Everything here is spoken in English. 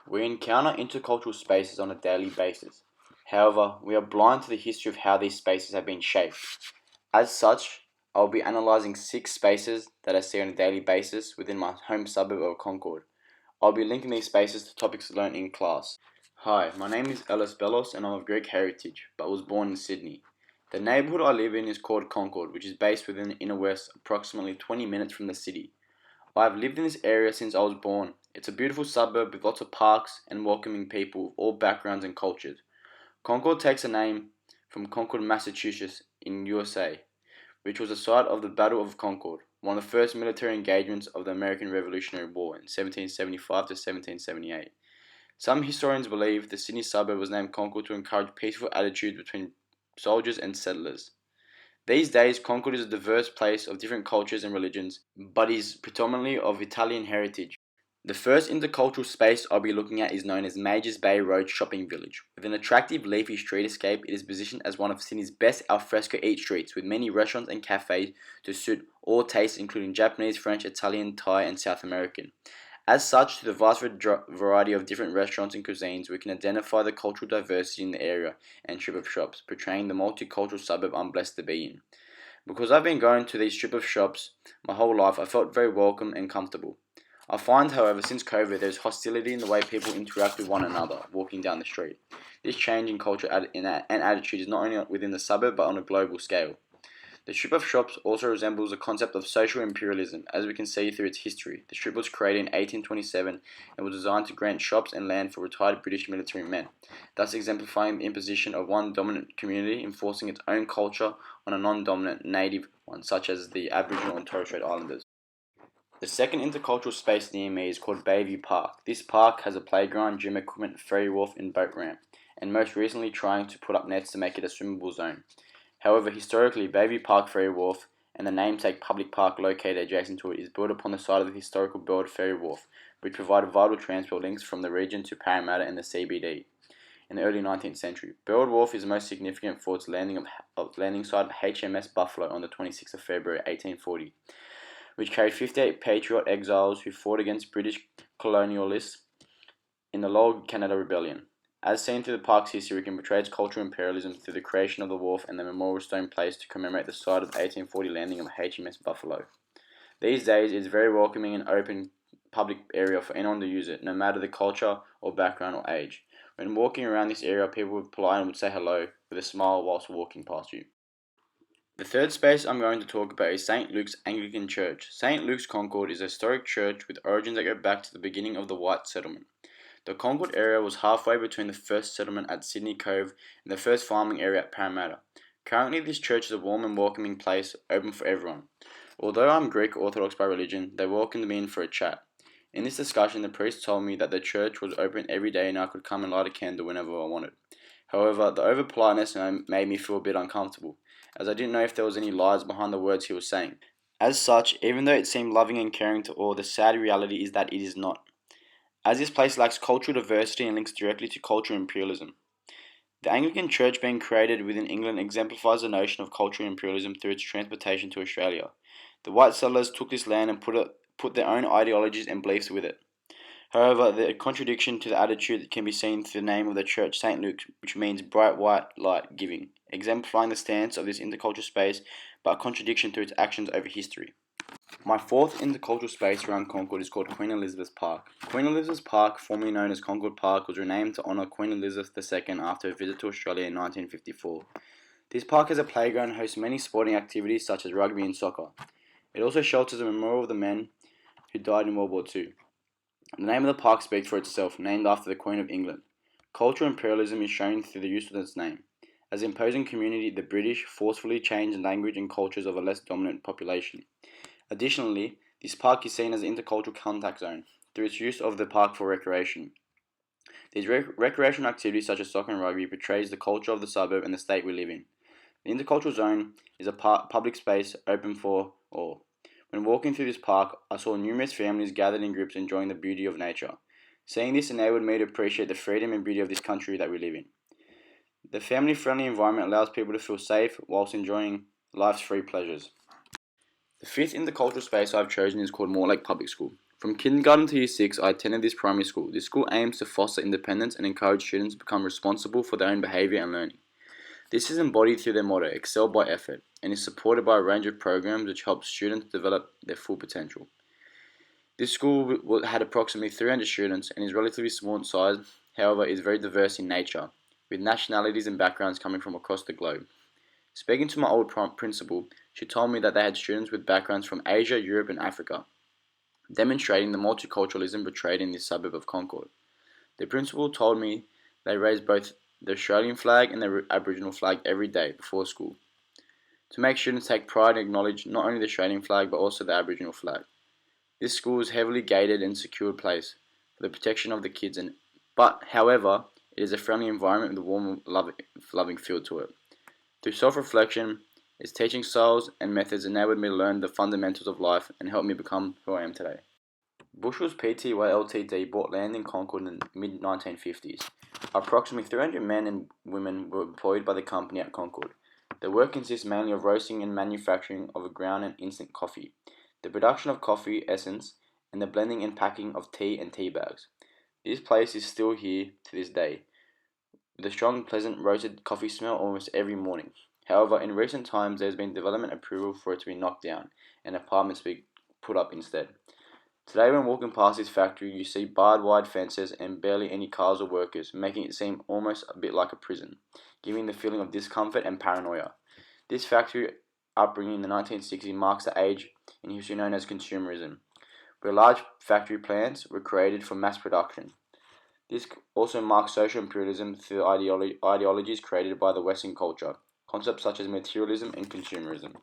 We encounter intercultural spaces on a daily basis. However, we are blind to the history of how these spaces have been shaped. As such, I will be analysing 6 spaces that I see on a daily basis within my home suburb of Concord. I'll be linking these spaces to topics learned in class. Hi, my name is Ellis Bellos and I'm of Greek heritage, but was born in Sydney. The neighbourhood I live in is called Concord, which is based within the inner west, approximately 20 minutes from the city. I have lived in this area since I was born. It's a beautiful suburb with lots of parks and welcoming people of all backgrounds and cultures. Concord takes a name from Concord, Massachusetts in USA, which was the site of the Battle of Concord, one of the first military engagements of the American Revolutionary War in 1775 to 1778. Some historians believe the Sydney suburb was named Concord to encourage peaceful attitudes between soldiers and settlers. These days, Concord is a diverse place of different cultures and religions, but is predominantly of Italian heritage. The first intercultural space I'll be looking at is known as Majors Bay Road Shopping Village. With an attractive leafy streetscape, it is positioned as one of Sydney's best alfresco eat streets, with many restaurants and cafes to suit all tastes, including Japanese, French, Italian, Thai, and South American. As such, through the vast variety of different restaurants and cuisines, we can identify the cultural diversity in the area and strip of shops, portraying the multicultural suburb I'm blessed to be in. Because I've been going to these strip of shops my whole life, I felt very welcome and comfortable. I find, however, since COVID, there's hostility in the way people interact with one another walking down the street. This change in culture and attitude is not only within the suburb but on a global scale. The strip of shops also resembles a concept of social imperialism, as we can see through its history. The strip was created in 1827 and was designed to grant shops and land for retired British military men, thus exemplifying the imposition of one dominant community enforcing its own culture on a non-dominant native one, such as the Aboriginal and Torres Strait Islanders. The second intercultural space near me is called Bayview Park. This park has a playground, gym equipment, ferry wharf and boat ramp, and most recently trying to put up nets to make it a swimmable zone. However, historically, Bayview Park Ferry Wharf and the namesake public park located adjacent to it is built upon the site of the historical Burwood Ferry Wharf, which provided vital transport links from the region to Parramatta and the CBD. In the early 19th century, Burwood Wharf is most significant for its landing site of HMS Buffalo on the 26th of February 1840, which carried 58 patriot exiles who fought against British colonialists in the Lower Canada Rebellion. As seen through the park's history, we can portray its cultural imperialism through the creation of the wharf and the memorial stone placed to commemorate the site of the 1840 landing of HMS Buffalo. These days, it is a very welcoming and open public area for anyone to use it, no matter the culture or background or age. When walking around this area, people would polite and would say hello with a smile whilst walking past you. The third space I'm going to talk about is St. Luke's Anglican Church. St. Luke's Concord is a historic church with origins that go back to the beginning of the white settlement. The Concord area was halfway between the first settlement at Sydney Cove and the first farming area at Parramatta. Currently, this church is a warm and welcoming place, open for everyone. Although I'm Greek Orthodox by religion, they welcomed me in for a chat. In this discussion, the priest told me that the church was open every day and I could come and light a candle whenever I wanted. However, the over-politeness made me feel a bit uncomfortable, as I didn't know if there was any lies behind the words he was saying. As such, even though it seemed loving and caring to all, the sad reality is that it is not, as this place lacks cultural diversity and links directly to cultural imperialism. The Anglican Church being created within England exemplifies the notion of cultural imperialism through its transportation to Australia. The white settlers took this land and put their own ideologies and beliefs with it. However, the contradiction to the attitude can be seen through the name of the church, St. Luke, which means bright white light giving, exemplifying the stance of this intercultural space, but a contradiction through its actions over history. My fourth intercultural space around Concord is called Queen Elizabeth Park. Queen Elizabeth Park, formerly known as Concord Park, was renamed to honour Queen Elizabeth II after her visit to Australia in 1954. This park has a playground and hosts many sporting activities such as rugby and soccer. It also shelters a memorial of the men who died in World War II. The name of the park speaks for itself, named after the Queen of England. Cultural imperialism is shown through the use of its name. As an imposing community, the British forcefully changed the language and cultures of a less dominant population. Additionally, this park is seen as an intercultural contact zone through its use of the park for recreation. These recreational activities such as soccer and rugby portrays the culture of the suburb and the state we live in. The intercultural zone is a public space open for all. When walking through this park, I saw numerous families gathered in groups enjoying the beauty of nature. Seeing this enabled me to appreciate the freedom and beauty of this country that we live in. The family-friendly environment allows people to feel safe whilst enjoying life's free pleasures. The fifth intercultural space I've chosen is called Mortlake Public School. From kindergarten to year 6, I attended this primary school. This school aims to foster independence and encourage students to become responsible for their own behaviour and learning. This is embodied through their motto, Excel by Effort, and is supported by a range of programs which help students develop their full potential. This school had approximately 300 students and is relatively small in size, however, is very diverse in nature, with nationalities and backgrounds coming from across the globe. Speaking to my old principal, she told me that they had students with backgrounds from Asia, Europe, and Africa, demonstrating the multiculturalism portrayed in this suburb of Concord. The principal told me they raised both the Australian flag and the Aboriginal flag every day before school, to make students take pride and acknowledge not only the Australian flag but also the Aboriginal flag. This school is heavily gated and secured place for the protection of the kids, however, it is a friendly environment with a warm, loving feel to it. Through self-reflection, its teaching styles and methods enabled me to learn the fundamentals of life and helped me become who I am today. Bushell's Pty Ltd bought land in Concord in the mid-1950s. Approximately 300 men and women were employed by the company at Concord. Their work consists mainly of roasting and manufacturing of ground and instant coffee, the production of coffee essence, and the blending and packing of tea and tea bags. This place is still here to this day, with a strong, pleasant roasted coffee smell almost every morning. However, in recent times there has been development approval for it to be knocked down and apartments to be put up instead. Today when walking past this factory you see barbed wire fences and barely any cars or workers, making it seem almost a bit like a prison, giving the feeling of discomfort and paranoia. This factory upbringing in the 1960s marks the age in history known as consumerism, where large factory plants were created for mass production. This also marks social imperialism through ideologies created by the Western culture, concepts such as materialism and consumerism.